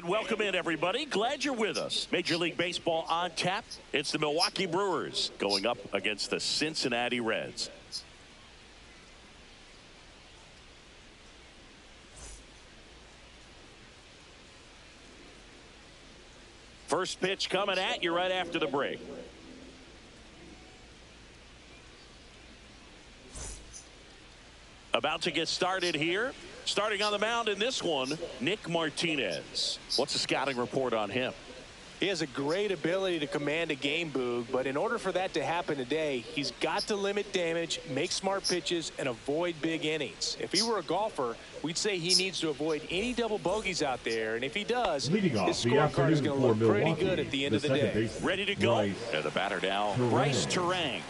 welcome in, everybody. Glad you're with us. Major League Baseball on tap. It's the Milwaukee Brewers going up against the Cincinnati Reds. First pitch coming at you right after the break. About to get started here. Starting on the mound in this one, Nick Martinez. What's the scouting report on him? He has a great ability to command a game, Boog, but in order for that to happen today, he's got to limit damage, make smart pitches, and avoid big innings. If he were a golfer, we'd say he needs to avoid any double bogeys out there, and if he does, his scorecard is going to look pretty good at the end of the day. Ready to go. And the batter now, Bryce Terang.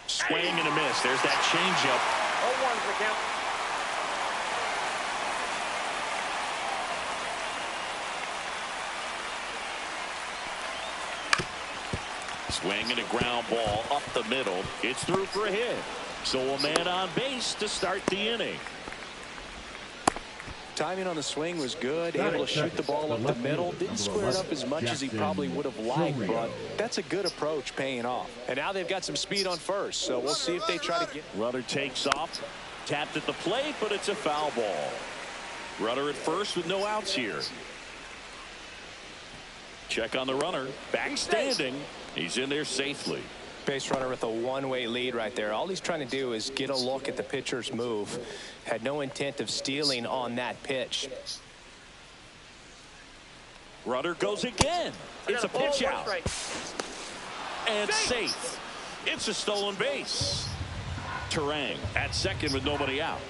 Swing and a miss. There's that changeup. 0-1's the count. Swing and a ground ball up the middle. It's through for a hit. So a man on base to start the inning. Timing on the swing was good, able to shoot the ball up the middle. Didn't square it up as much as he probably would have liked, but that's a good approach paying off. And now they've got some speed on first, so we'll see if they try to get. Runner takes off, tapped at the plate, but it's a foul ball. Runner at first with no outs here. Check on the runner, back standing. He's in there safely. Base runner with a one-way lead right there. All he's trying to do is get a look at the pitcher's move. Had no intent of stealing on that pitch. Runner goes again. It's a pitch out. And safe. It's a stolen base. Terang at second with nobody out.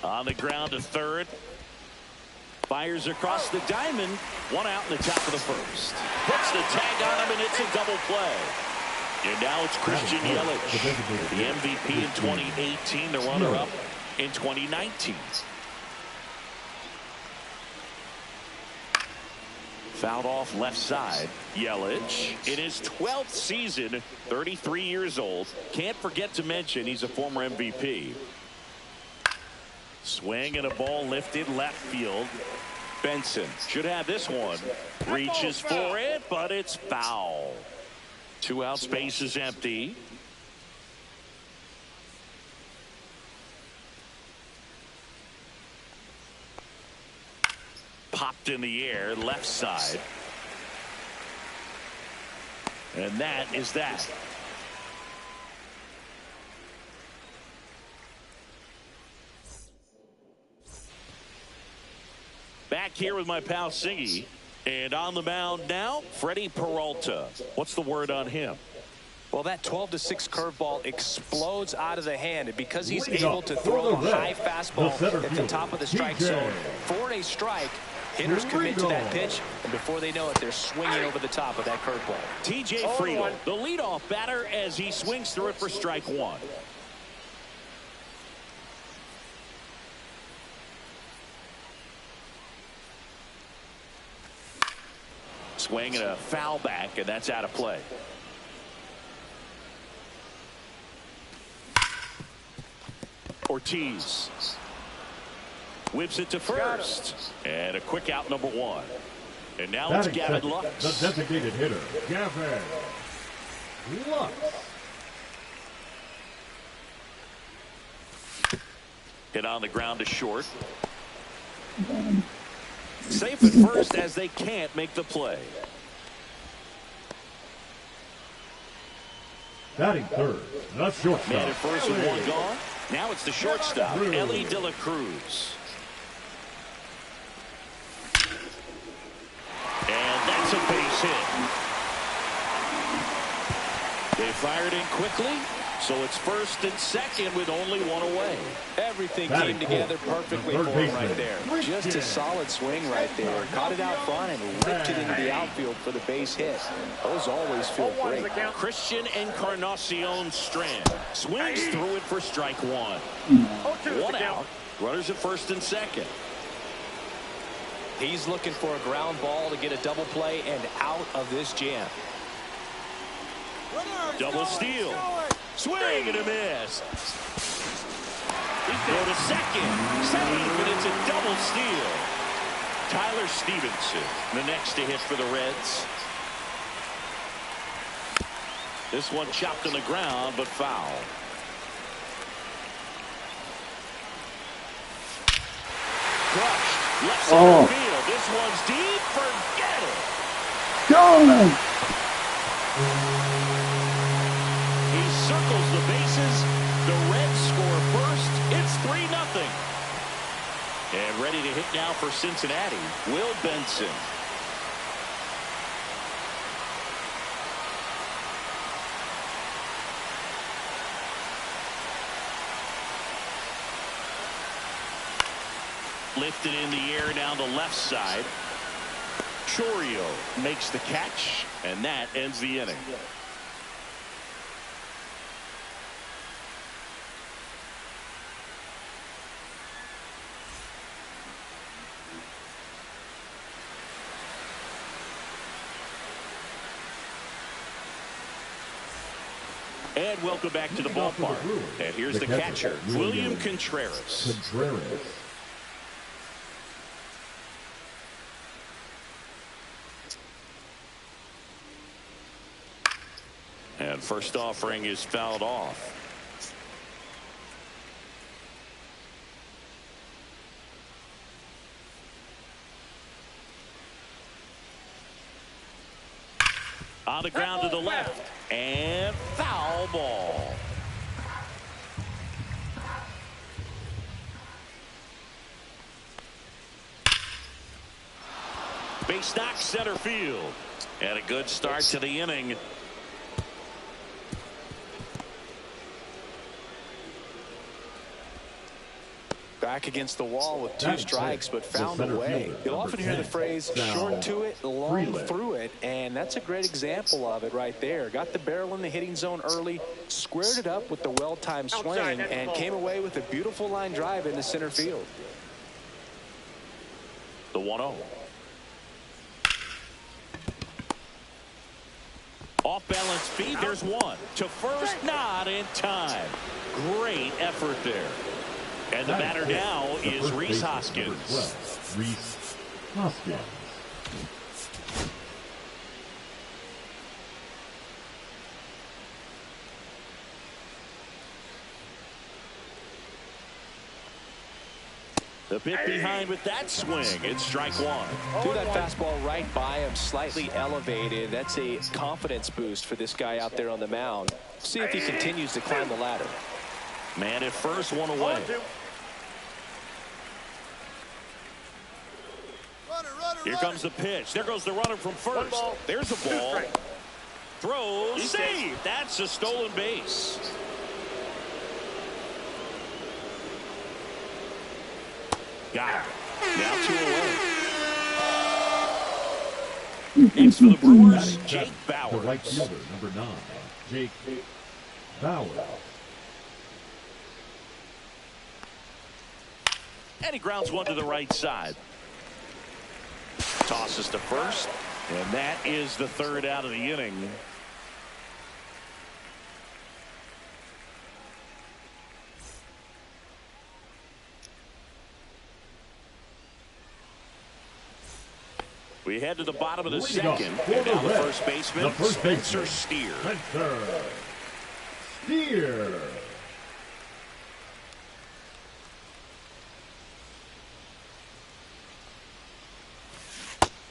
On the ground to third. Fires across the diamond. One out in the top of the first. Puts the tag on him, and it's a double play. And now it's Christian Yelich, the MVP in 2018, the runner-up in 2019. Fouled off left side. Yelich in his 12th season, 33 years old. Can't forget to mention he's a former MVP. Swing and a ball lifted left field. Benson should have this one. Reaches for it, but it's foul. Two out, space is empty. Popped in the air, left side. And that is that. Back here with my pal Siggy. And on the mound now, Freddie Peralta. What's the word on him? Well, that 12-6 curveball explodes out of the hand. And because he's able to throw a high fastball at the top of the strike zone for a strike, hitters commit to that pitch, and before they know it, they're swinging over the top of that curveball. TJ Friedl, the leadoff batter, as he swings through it for strike one. Swing and a foul back, and that's out of play. Ortiz whips it to first, and a quick out, number one. And now it's Gavin Lux. The designated hitter, Gavin Lux. Hit on the ground to short. Safe at first as they can't make the play. Batting third, the shortstop. Man at first with one gone. Now it's the shortstop, Ellie De La Cruz. And that's a base hit. They fired in quickly, so it's first and second with only one away. Everything came together perfectly for him right there. Just a solid swing right there. Caught it out front and whipped it into the outfield for the base hit. Those always feel great. Christian Encarnacion Strand swings through it for strike one. One out. Runners at first and second. He's looking for a ground ball to get a double play and out of this jam. Double steal. Swing and a miss. Go to second. Safe, and it's a double steal. Tyler Stevenson, the next to hit for the Reds. This one chopped on the ground, but foul. Crushed. Left center field. This one's deep. Forget it. Go! He circles the bases. The Reds score first. It's 3-0. And ready to hit now for Cincinnati, Will Benson. Lifted in the air down the left side. Chorio makes the catch, and that ends the inning. And welcome back to the ballpark. And here's the catcher, William Contreras. And first offering is fouled off. On the ground to the left. And foul ball. Base knock center field. And a good start to the inning. Back against the wall with 2 strikes, but found a way. You'll often hear the phrase short to it, long through it, and that's a great example of it right there. Got the barrel in the hitting zone early, squared it up with the well-timed swing, and came away with a beautiful line drive into center field. The 1-0. Off balance feed, there's one. To first, not in time. Great effort there. And the batter now is Rhys Hoskins. Rhys Hoskins. The bit behind with that swing. It's strike one. Threw that fastball right by him, slightly elevated. That's a confidence boost for this guy out there on the mound. See if he continues to climb the ladder. Man at first, one away. Here comes the pitch. There goes the runner from first. There's the ball. Throws. Save. That's a stolen base. Got it. Now 2 away. Next for the Brewers, Jake Bauers. The right fielder, number 9, Jake Bauers. And he grounds one to the right side. Tosses to first, and that is the 3rd out of the inning. We head to the bottom of the second, and now the first baseman, Spencer Steer.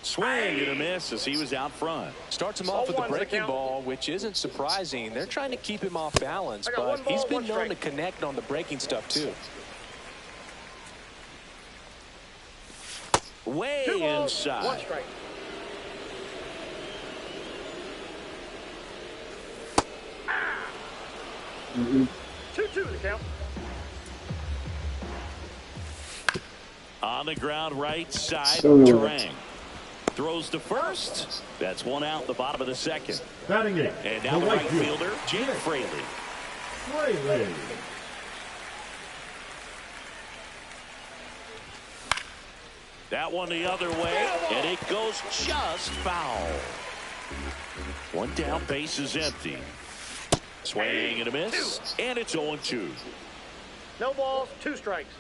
Swing and a miss as he was out front. Starts him off with the breaking ball, which isn't surprising. They're trying to keep him off balance, but he's been known to connect on the breaking stuff too. Way inside. 1 strike. Mm-hmm. 2-2 the count. On the ground, right side, So Terang. Throws to first. That's one out, the bottom of the second. Batting 8. And now the right fielder, Jake Fraley. That one the other way, and it goes just foul. One down, base is empty. Swing and a miss, and it's 0-2. No balls, 2 strikes.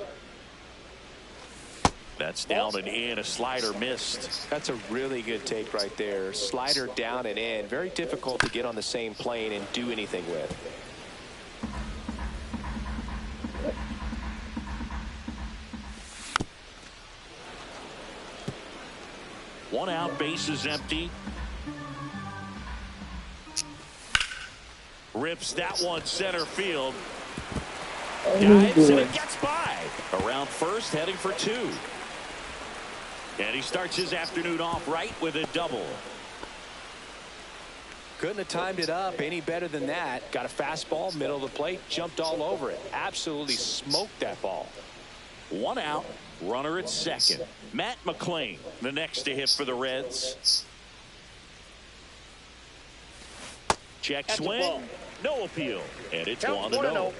That's down and in. A slider missed. That's a really good take right there. Slider down and in. Very difficult to get on the same plane and do anything with. One out, base is empty. Rips that one center field. Dives and it gets by. Around first, heading for 2. And he starts his afternoon off right with a double. Couldn't have timed it up any better than that. Got a fastball, middle of the plate, jumped all over it. Absolutely smoked that ball. One out, runner at second. Matt McClain, the next to hit for the Reds. Check swing, no appeal, and it's 1-0.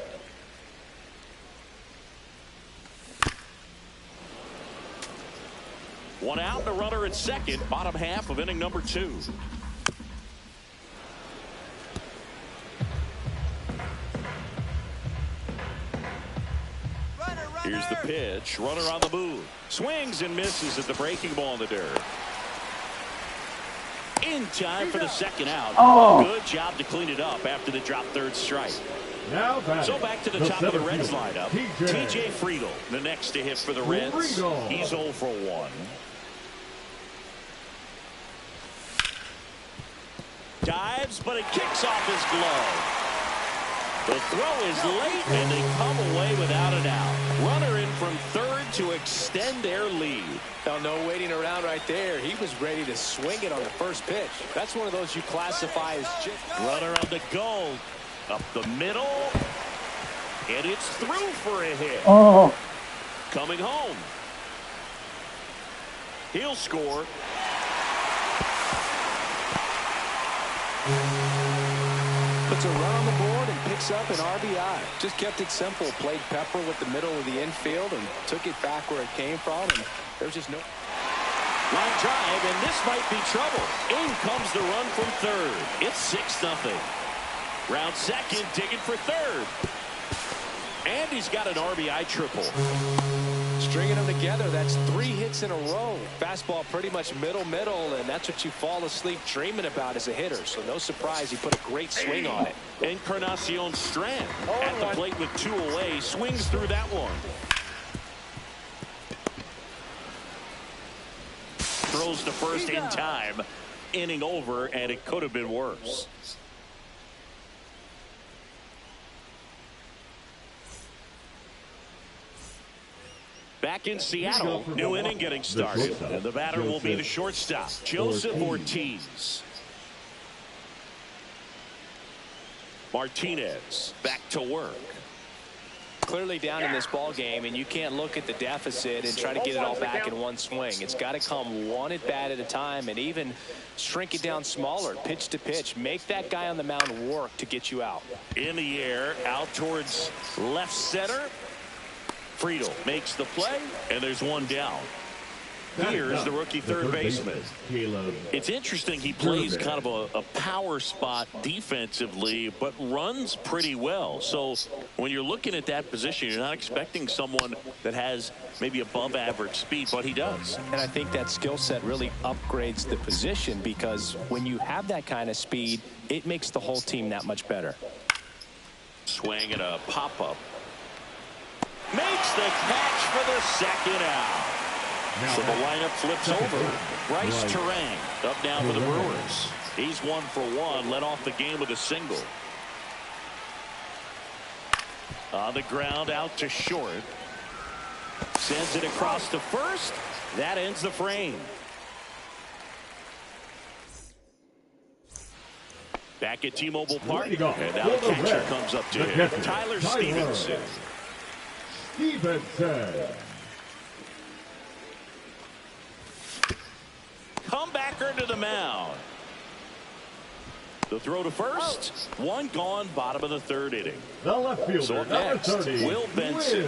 One out and a runner at second, bottom half of inning number 2. Here's the pitch. Runner on the move. Swings and misses at the breaking ball in the dirt. In time for the second out. Oh. Good job to clean it up after the drop third strike. Now So back to the top of the Reds lineup. TJ Friedl, the next to hit for the Reds. He's 0 for 1. Dives, but it kicks off his glove. The throw is late, and they come away without an out. Runner in from third to extend their lead. Now, no waiting around right there. He was ready to swing it on the first pitch. That's one of those you classify as runner on the go. Up the middle. And it's through for a hit. Oh. Coming home. He'll score. Puts a run on the board and picks up an RBI. Just kept it simple. Played pepper with the middle of the infield and took it back where it came from. And there's just no Line drive, and this might be trouble. In comes the run from third. It's 6-0. Round second, digging for third. And he's got an RBI triple. Stringing them together, that's 3 hits in a row. Fastball pretty much middle, and that's what you fall asleep dreaming about as a hitter. So no surprise he put a great swing on it. Encarnacion Strand at the plate with 2 away. Swings through that one. Throws to first in time. Inning over, and it could have been worse. Back in Seattle, new inning getting started. And the batter will be the shortstop, Joseph Ortiz. Martinez back to work. Clearly down in this ball game, and you can't look at the deficit and try to get it all back in one swing. It's got to come one at bat at a time, and even shrink it down smaller, pitch to pitch. Make that guy on the mound work to get you out. In the air, out towards left center. Friedl makes the play, and there's one down. Here's the rookie third baseman. It's interesting, he plays kind of a power spot defensively, but runs pretty well. So when you're looking at that position, you're not expecting someone that has maybe above average speed, but he does. And I think that skill set really upgrades the position, because when you have that kind of speed, it makes the whole team that much better. Swing and a pop-up. Makes the catch for the second out. So the lineup flips over. Bryce Terang up now for the Brewers. He's 1 for 1. Led off the game with a single. On the ground, out to short. Sends it across to first. That ends the frame. Back at T-Mobile Park. And now the catcher comes up to him. Tyler Stevenson. Comebacker to the mound. The throw to first. One gone, bottom of the third inning. The left fielder, So up next, 30, Will Benson.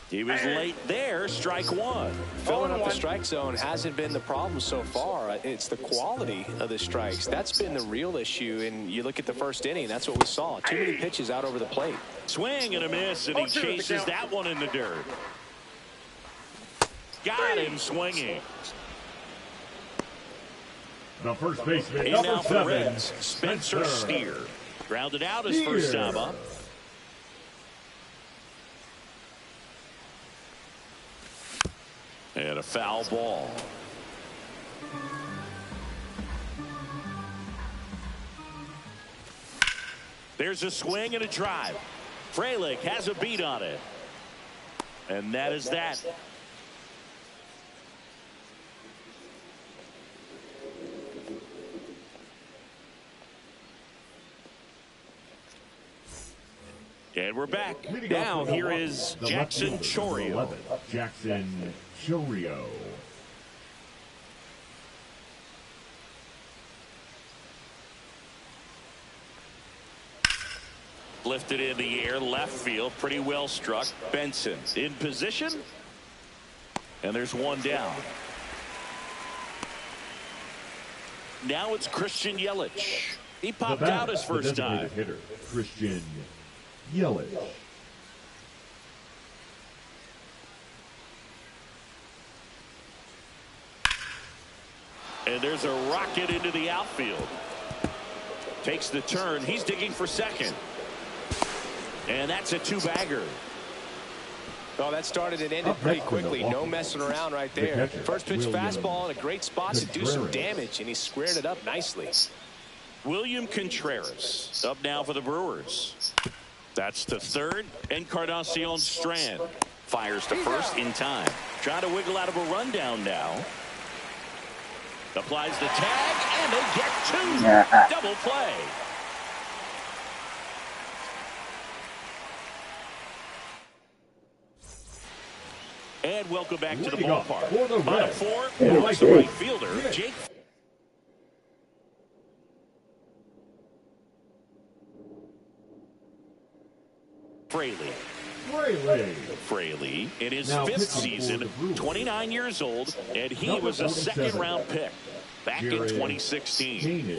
He was late there, strike one. Filling up the strike zone hasn't been the problem so far. It's the quality of the strikes. That's been the real issue. And you look at the first inning, that's what we saw. Too many pitches out over the plate. Swing and a miss, and he chases that one in the dirt. Got him swinging. The first baseman, He's number now for 7, Reds, Spencer Steer. Grounded out his first time up. And a foul ball. There's a swing and a drive. Frelick has a beat on it. And that is that. And we're back. Now here is Jackson Chourio. Jackson Chourio. Lifted in the air, left field, pretty well struck. Benson in position. And there's one down. Now it's Christian Yelich. He popped out his first time. Hitter, Christian Yelich. And there's a rocket into the outfield. Takes the turn. He's digging for second. And that's a two-bagger. Oh, that started and ended pretty quickly. No messing around right there. First pitch fastball in a great spot to do some damage, and he squared it up nicely. William Contreras up now for the Brewers. That's to third. Encarnacion Strand fires to first in time. Trying to wiggle out of a rundown now. Applies the tag, and they get two. Double play. And welcome back to the ballpark. On a 4, it's the right fielder, Jake Fraley in his 5th season, 29 years old, and he was a 2nd-round pick back in 2016.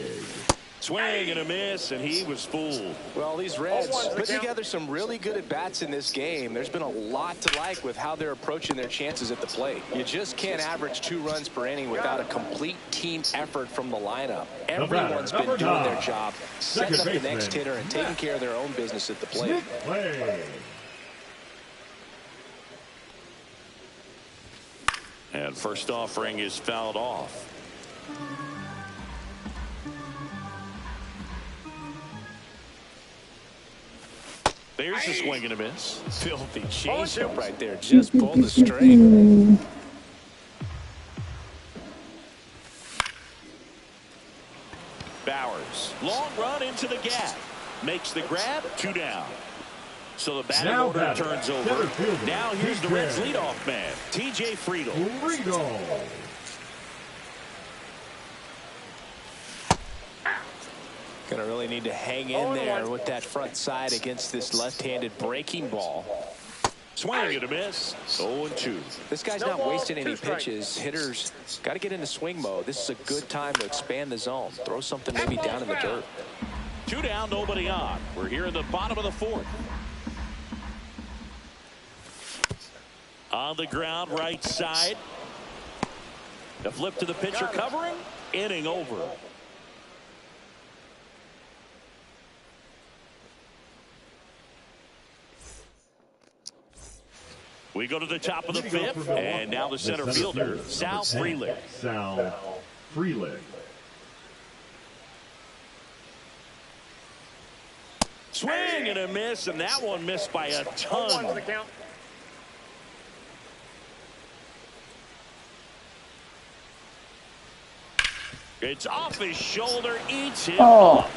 Swing and a miss, and he was fooled. Well, these Reds put together some really good at-bats in this game. There's been a lot to like with how they're approaching their chances at the plate. You just can't average 2 runs per inning without a complete team effort from the lineup. Everyone's been doing their job, setting up the next hitter and taking care of their own business at the plate. And first offering is fouled off. There's a swing and a miss. Filthy changeup right there. Just pulled the string. Bowers. Long run into the gap. Makes the grab. 2 down. So the batting order turns over. Now here's the Reds leadoff man, TJ Friedl. Gonna really need to hang in there with that front side against this left-handed breaking ball. Swing and a miss. 0-2. This guy's not wasting any pitches. Hitters got to get into swing mode. This is a good time to expand the zone. Throw something maybe down in the dirt. 2 down, nobody on. We're here in the bottom of the 4th. On the ground, right side. The flip to the pitcher covering. Inning over. We go to the top of the 5th, and now the center fielder, Sal Frelick. Swing and a miss, and that one missed by a ton. It's off his shoulder, eats him up.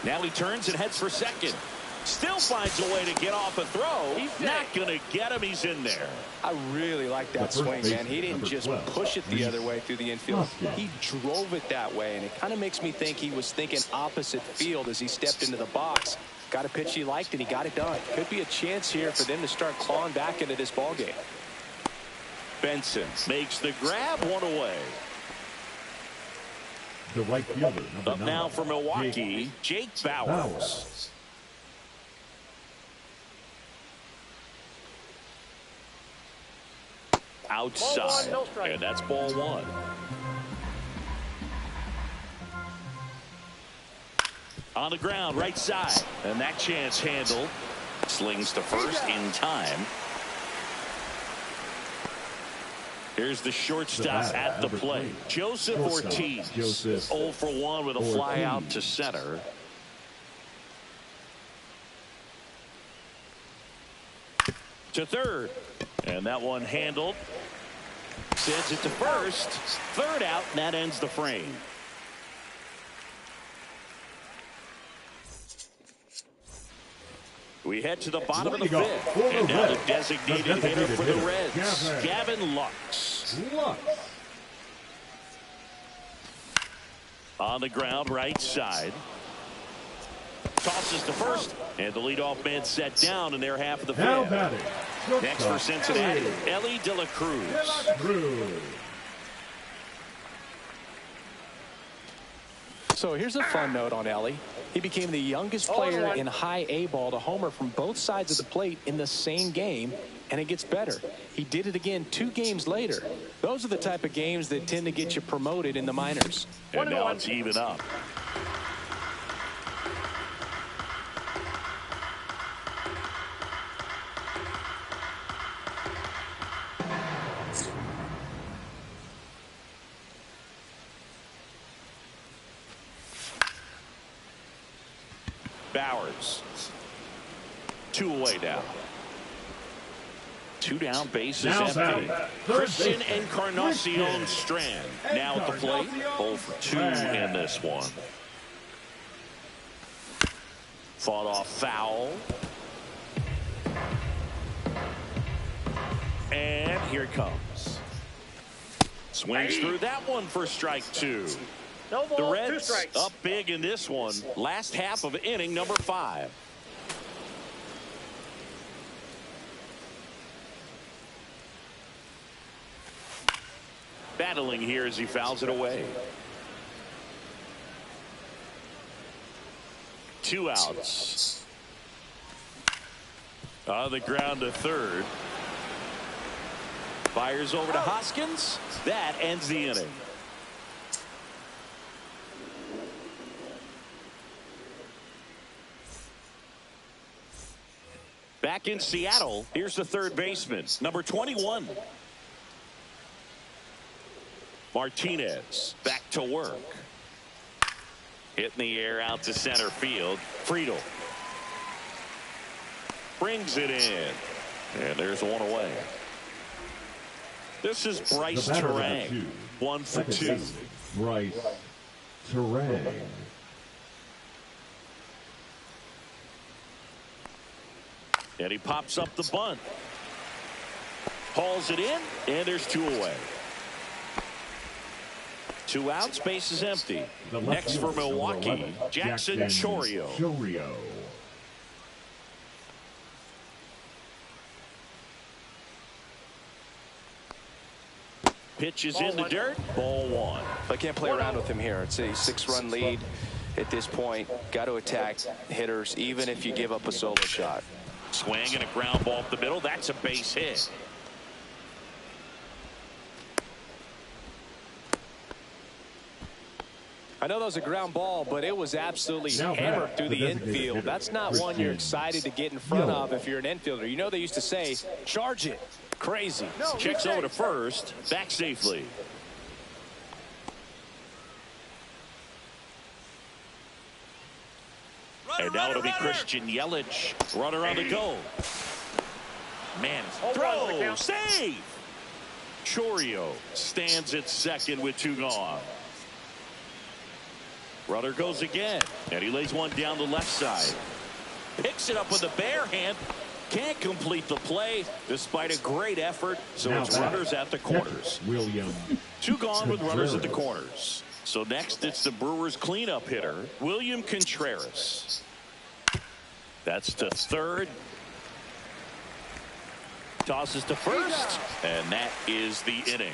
Now he turns and heads for second. Still finds a way to get off a throw. He's not going to get him. He's in there. I really like that swing, man. He didn't just push it the other way through the infield. He drove it that way, and it kind of makes me think he was thinking opposite field as he stepped into the box. Got a pitch he liked, and he got it done. Could be a chance here for them to start clawing back into this ball game. Benson makes the grab, one away. The right fielder, number Up 9. now for Milwaukee, Jake Bauers. Outside, Ball 1, no strike. and that's ball 1. On the ground, right side, and that chance handled. Slings to first in time. Here's the shortstop at the plate, Joseph Ortiz. 0 for 1 with a fly out to center. To third, and that one handled. Sends it to first. Third out, and that ends the frame. We head to the bottom of the fifth. And now the designated hitter for the Reds, Gavin Lux. On the ground, right side. Tosses to first, and the leadoff man set down in their half of the fifth. Next for Cincinnati, Ellie De La Cruz. So here's a fun note on Ellie. He became the youngest player in high A ball to homer from both sides of the plate in the same game, and it gets better. He did it again 2 games later. Those are the type of games that tend to get you promoted in the minors. And now it's even up. Bauers. 2 away now. 2 down, bases empty. Christian Encarnacion Strand now at the plate. 0 for 2 in this one. Fought off foul. And here it comes. Swings through that one for strike 2. No The balls, 2 Reds strikes. up big in this one. Last half of inning number 5. Battling here as he fouls it away. 2 outs. On the ground to third. Fires over to Hoskins. That ends the inning. Back in Seattle, here's the third baseman, number 21. Martinez back to work. Hit in the air out to center field. Friedel brings it in. And there's 1 away. This is Bryce Terang. 1 for 2. Bryce Terang. And he pops up the bunt. Hauls it in, and there's 2 away. 2 outs, base is empty. Next for Milwaukee, Jackson Chourio. Pitch is in the dirt, ball 1. I can't play around with him here. It's a 6-run lead at this point. Got to attack hitters, even if you give up a solo shot. Swing and a ground ball up the middle. That's a base hit. I know that was a ground ball, but it was absolutely hammered through the infield. That's not one you're excited to get in front of if you're an infielder. You know they used to say, charge it. Crazy. Kicks over to first. Back safely. And now it'll be Christian Yelich. Runner on the go. Man, throw, save. Chourio stands at second with 2 gone. Runner goes again, and he lays one down the left side. Picks it up with the bare hand. Can't complete the play despite a great effort. So it's runners at the corners. 2 gone with runners at the corners. So next it's the Brewers cleanup hitter, William Contreras. That's to third. Tosses to first. And that is the inning.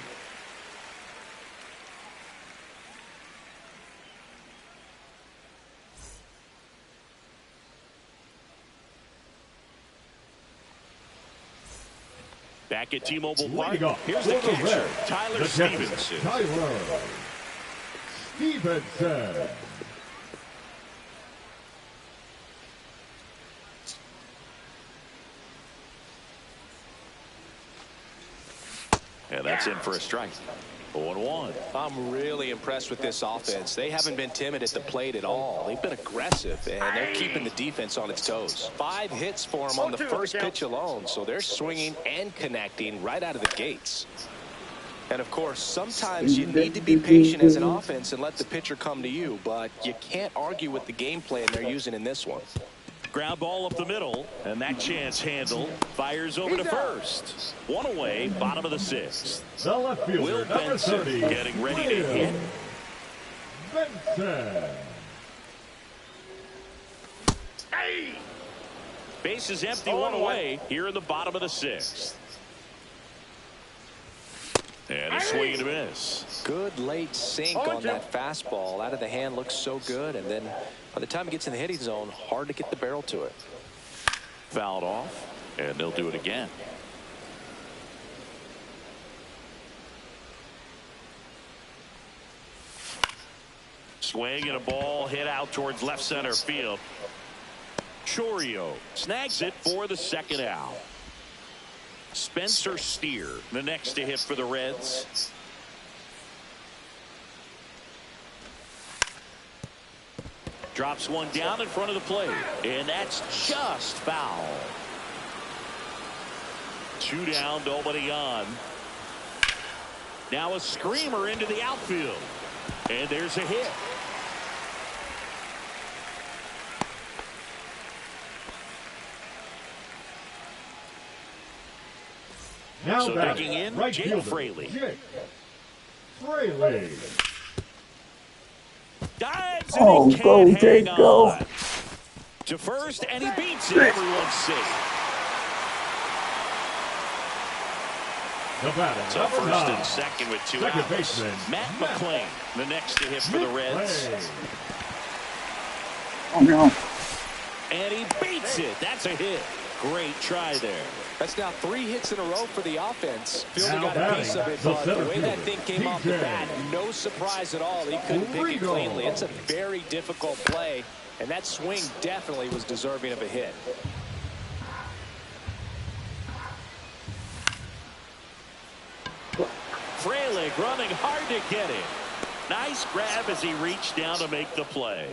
Back at T-Mobile Park, here's the catcher, Tyler Stevenson. Tyler Stevenson. And that's in for a strike. 0-1. I'm really impressed with this offense. They haven't been timid at the plate at all. They've been aggressive, and they're keeping the defense on its toes. 5 hits for them on the first pitch alone, so they're swinging and connecting right out of the gates. And, of course, sometimes you need to be patient as an offense and let the pitcher come to you, but you can't argue with the game plan they're using in this one. Ground ball up the middle, and that chance handle fires over to first. 1 away, bottom of the 6th. The left fielder, Will Benson getting ready to hit. Benson. Base is empty, 1 away here in the bottom of the 6th. And a swing and a miss. Good late sink on that fastball. Out of the hand, looks so good, and then by the time it gets in the hitting zone, hard to get the barrel to it. Fouled off, and they'll do it again. Swing and a ball hit out towards left center field. Chorio snags it for the second out. Spencer Steer, the next to hit for the Reds. Drops one down in front of the plate, and that's just foul. 2 down, nobody on. Now a screamer into the outfield, and there's a hit. Now So digging in, right Jake fielder, Fraley. Jake Fraley. Dives Oh, and he go, can't Jake, hang go. on. To first, and he beats it. Everyone's safe. The batter, So number first 9, and second with 2 second outs. baseman, Matt McClain, the next to hit for the Reds. Oh, no. And he beats it. That's a hit. Great try there. That's now 3 hits in a row for the offense. Fielder Now got a piece of it, batting, but the the way that center thing came off the fielder, bat, no surprise at all. He couldn't pick it Rigo. cleanly. It's a very difficult play, and that swing definitely was deserving of a hit. Frelick running hard to get it. Nice grab as he reached down to make the play.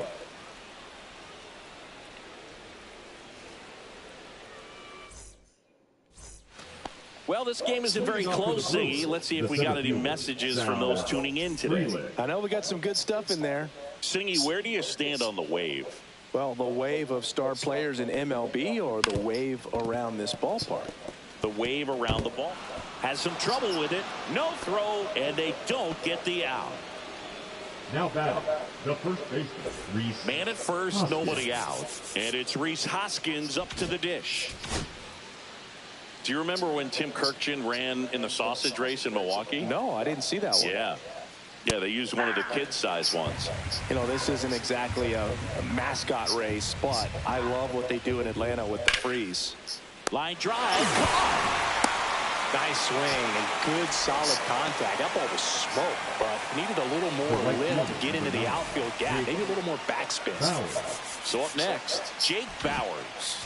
Well, this game isn't very close, Ziggy. Let's see if we got any messages from those tuning in today. I know we got some good stuff in there. Singy, where do you stand on the wave? Well, the wave of star players in MLB or the wave around this ballpark? The wave around the ball. Has some trouble with it. No throw, and they don't get the out. Now batting, the first baseman, Rhys. Man at first, Hoskins. nobody out. And it's Rhys Hoskins up to the dish. Do you remember when Tim Kirkjian ran in the sausage race in Milwaukee? No, I didn't see that one. Yeah. Yeah, they used one of the kid-sized ones. You know, this isn't exactly a mascot race, but I love what they do in Atlanta with the freeze. Line drive. Nice swing and good solid contact. That ball was smoke, but needed a little more lift to get into the outfield gap. Maybe a little more backspin. So up next, Jake Bowers.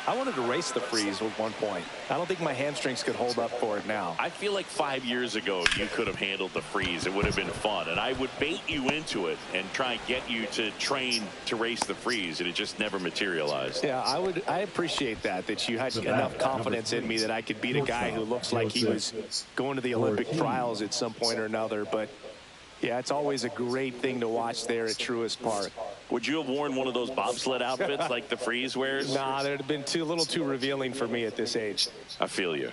I wanted to race the freeze at one point. I don't think my hamstrings could hold up for it now. I feel like 5 years ago you could have handled the freeze. It would have been fun, and I would bait you into it and try and get you to train to race the freeze, and it just never materialized. Yeah, I appreciate that you had enough confidence in me that I could beat a guy who looks like he was going to the Olympic trials at some point or another. But yeah, it's always a great thing to watch there at Truist Park. Would you have worn one of those bobsled outfits like the freeze wears? Nah, they'd have been a little too revealing for me at this age. I feel you.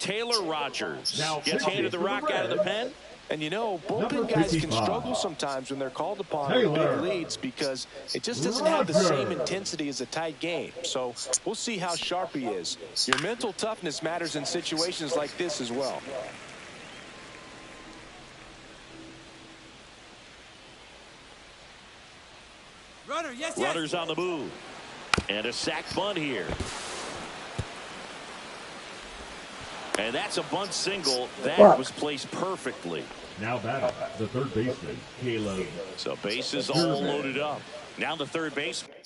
Taylor Rogers Now gets handed the rock out of the pen. And you know, Number bullpen guys can 55. struggle sometimes when they're called upon with Taylor big leads because it just doesn't have the same Rogers. intensity as a tight game. So we'll see how sharp he is. Your mental toughness matters in situations like this as well. Runners on the move. And a sac bunt here. And that's a bunt single. That was placed perfectly. Now batting, the third baseman, Caleb. So bases all loaded up. Now the third baseman.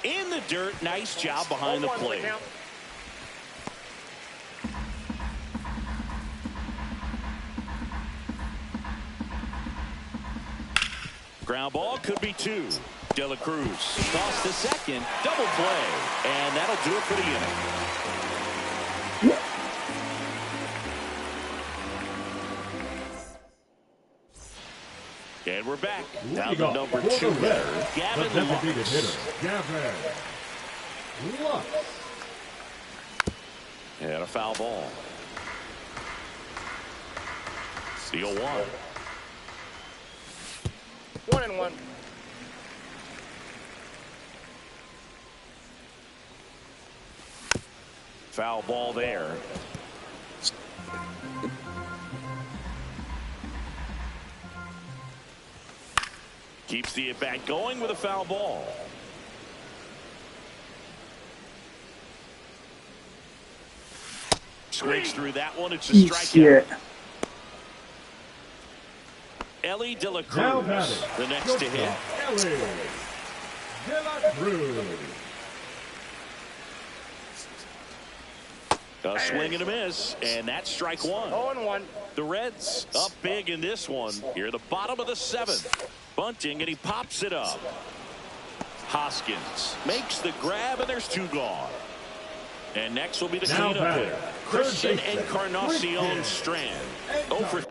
In the dirt, nice job behind the plate. Ground ball could be two. De La Cruz toss to second, double play, and that'll do it for the inning. And we're back. Now the number 2 hitter, Gavin Lux. And a foul ball. The 0-1. 1-1. Foul ball there. Keeps the at-bat going with a foul ball. Scrapes through that one. It's a strikeout. Ellie De La Cruz, the next to hit. Ellie De La Cruz. A swing and a miss, and that's strike one. 0-1. The Reds up big in this one. Here, the bottom of the 7th. Bunting, and he pops it up. Hoskins makes the grab, and there's 2 gone. And next will be the cleanup hitter, Christian Encarnacion Strand. 0 for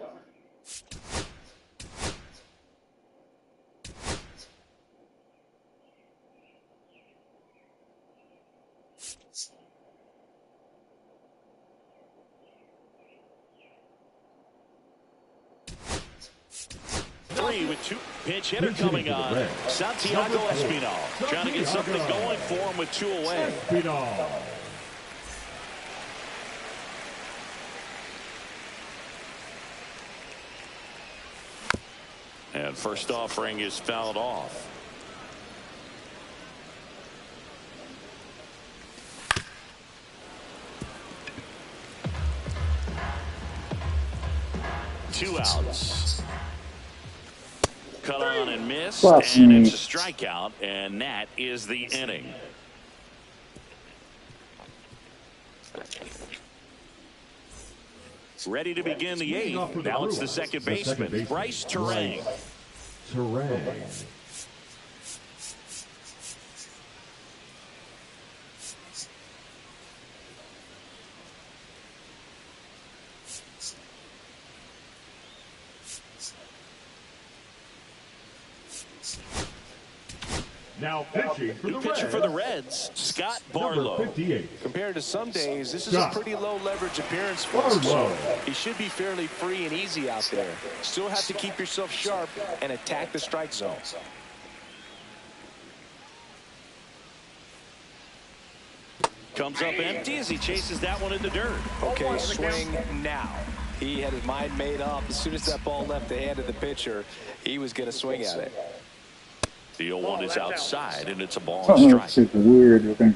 3 with 2. Pitch hitter coming on. Santiago Espinal trying to get something going for him with 2 away. And first offering is fouled off. Two outs. Cut on and missed, and it's a strikeout, and that is the inning. Ready to begin the 8th. Now it's the second baseman, Bryce Terang. Now pitching for the Reds, Scott Barlow. Compared to some days, this is a pretty low leverage appearance for him. So he should be fairly free and easy out there. Still have to keep yourself sharp and attack the strike zone. Comes up empty as he chases that one in the dirt. Okay, swing now. He had his mind made up. As soon as that ball left the hand of the pitcher, he was going to swing at it. The 0-1 is outside, and it's a ball Oh, and that's strike. super weird looking.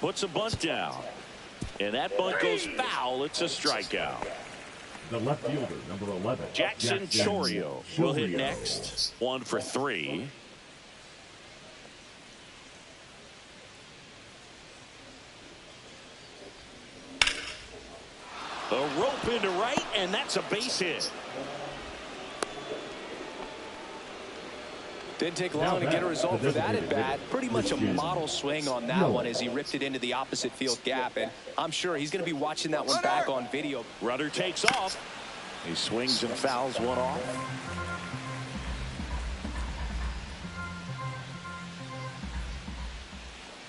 puts a bunt down. And that bunt goes foul. It's a strikeout. The left fielder, number 11. Jackson Chorio will hit next. 1 for 3. A rope into right, and that's a base hit. Didn't take long to get a result for that at bat. Pretty much a model swing on that one as he ripped it into the opposite field gap. And I'm sure he's going to be watching that one back on video. Runner takes off. He swings and fouls one off.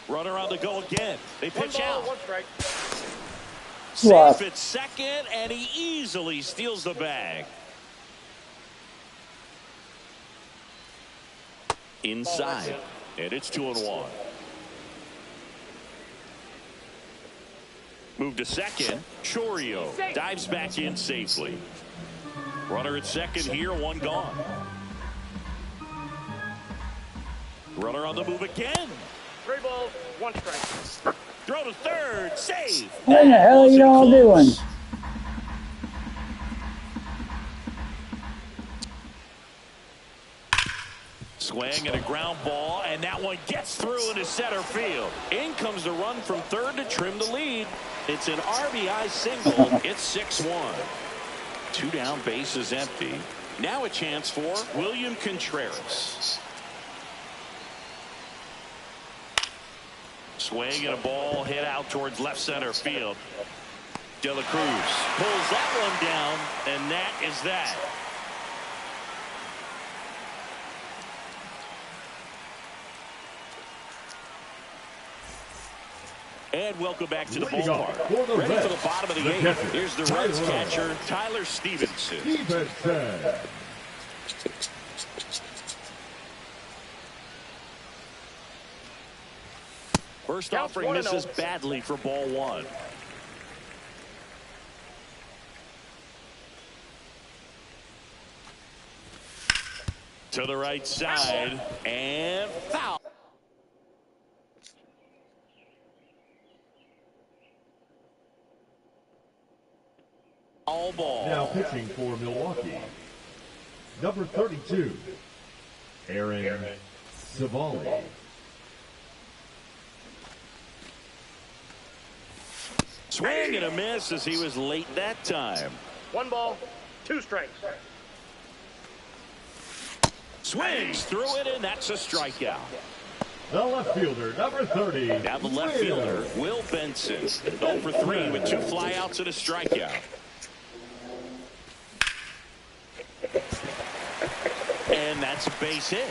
Runner on the go again. They pitch out. 1 strike. Safe at second, and he easily steals the bag. Inside, and it's 2-1. Move to second. Chorio dives back in safely. Runner at second here, 1 gone. Runner on the move again. 3 balls, 1 strike. Throw to third, save. What the hell are y'all doing? Swing and a ground ball, and that one gets through into center field. In comes the run from third to trim the lead. It's an RBI single. It's 6-1. 2 down, bases empty. Now a chance for William Contreras. Swing and a ball hit out towards left center field. De La Cruz pulls that one down, and that is that. And welcome back to the ballpark. Ready for the bottom of the 8th. Here's the Reds catcher, Tyler Stevenson. First offering misses badly for ball 1. To the right side, and foul. All ball. Now pitching for Milwaukee, number 32, Aaron Savali. Swing and a miss as he was late that time. 1 ball, 2 strikes. Swings through it, and that's a strikeout. The left fielder, number 30. Now the left fielder, Will Benson. 0 for 3 with 2 flyouts and a strikeout. And that's a base hit.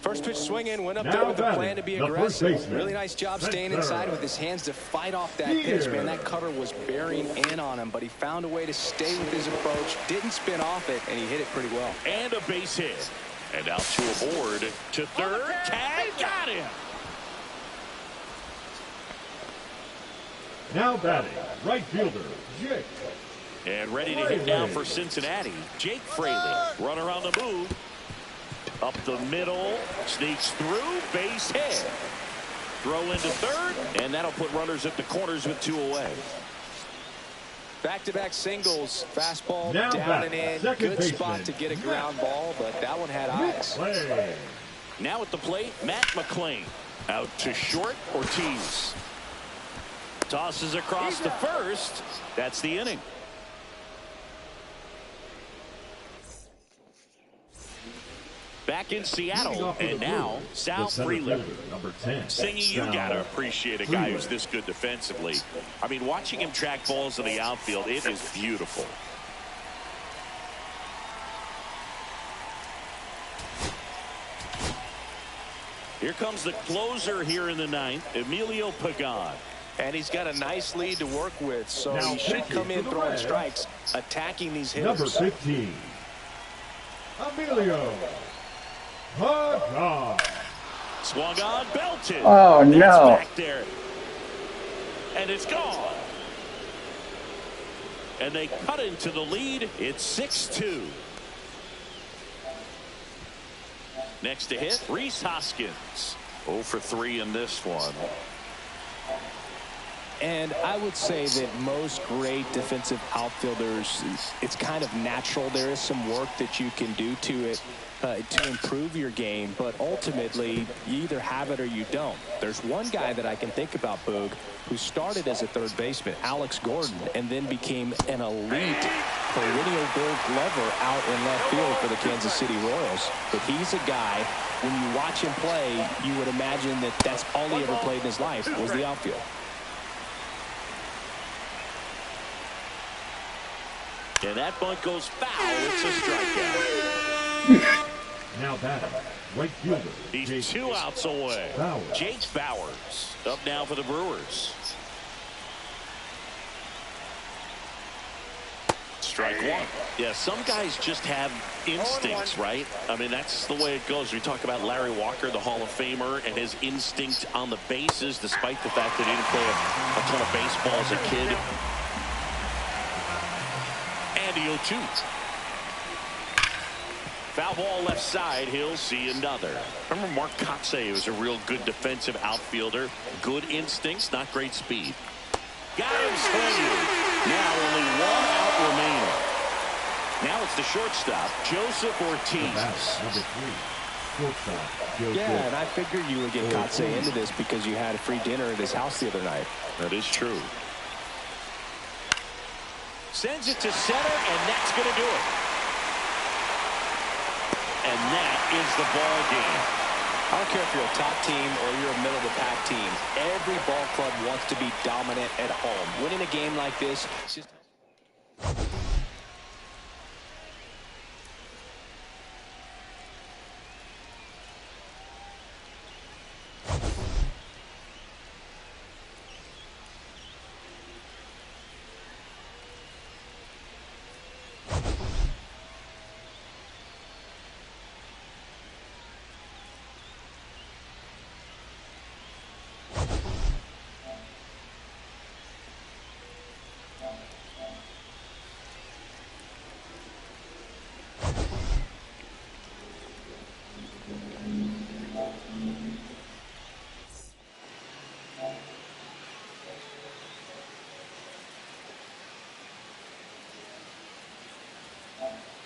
First pitch swinging, went up there with the plan to be aggressive. Really nice job staying inside with his hands to fight off that pitch, man. That cutter was bearing in on him, but he found a way to stay with his approach, didn't spin off it, and he hit it pretty well. And a base hit. And out to a board to third. Tag, got him. Now batting, right fielder, Jake. And ready to hit now for Cincinnati, Jake Fraley. Runner on the move. Up the middle, sneaks through, base hit. Throw into third, and that'll put runners at the corners with 2 away. Back-to-back singles, fastball Now down and in. Good baseman, spot to get a ground ball, but that one had eyes. Play. Now at the plate, Matt McClain. Out to short, Ortiz. Tosses across to first. That's the inning. Back in Seattle, and now Sal Freeland. Number 10. Singy, you got to appreciate a guy who's this good defensively. I mean, watching him track balls in the outfield, it is beautiful. Here comes the closer here in the 9th, Emilio Pagan. And he's got a nice lead to work with, so Now he should come in throwing Reds, strikes, attacking these hitters. Number 15, Emilio Pagan. Swung on, belted. Oh, That's no. back there. And it's gone. And they cut into the lead. It's 6-2. Next to hit, Rhys Hoskins. 0 for 3 in this one. And I would say that most great defensive outfielders, it's kind of natural. There is some work that you can do to it to improve your game, but ultimately you either have it or you don't. There's one guy that I can think about, Boog, who started as a third baseman, Alex Gordon, and then became an elite perennial Gold Glover out in left field for the Kansas City Royals. But he's a guy, when you watch him play, you would imagine that that's all he ever played in his life was the outfield. And that bunt goes foul. It's a strikeout. Now batting, right fielder. He's 2 outs away. Bauers. Jake Bauers up now for the Brewers. Strike one. Yeah, some guys just have instincts, right? I mean, that's the way it goes. We talk about Larry Walker, the Hall of Famer, and his instinct on the bases, despite the fact that he didn't play a ton of baseball as a kid. And the 0-2. Foul ball left side. He'll see another. Remember Mark Kotsay was a real good defensive outfielder. Good instincts, not great speed. Got him swinging. Now only 1 out remaining. Now it's the shortstop, Joseph Ortiz. Number 3, shortstop, Joseph. Yeah, and I figured you would get Kotsay into this because you had a free dinner at his house the other night. That is true. Sends it to center, and that's going to do it. And that is the ball game. I don't care if you're a top team or you're a middle-of-the-pack team. Every ball club wants to be dominant at home. Winning a game like this, it's just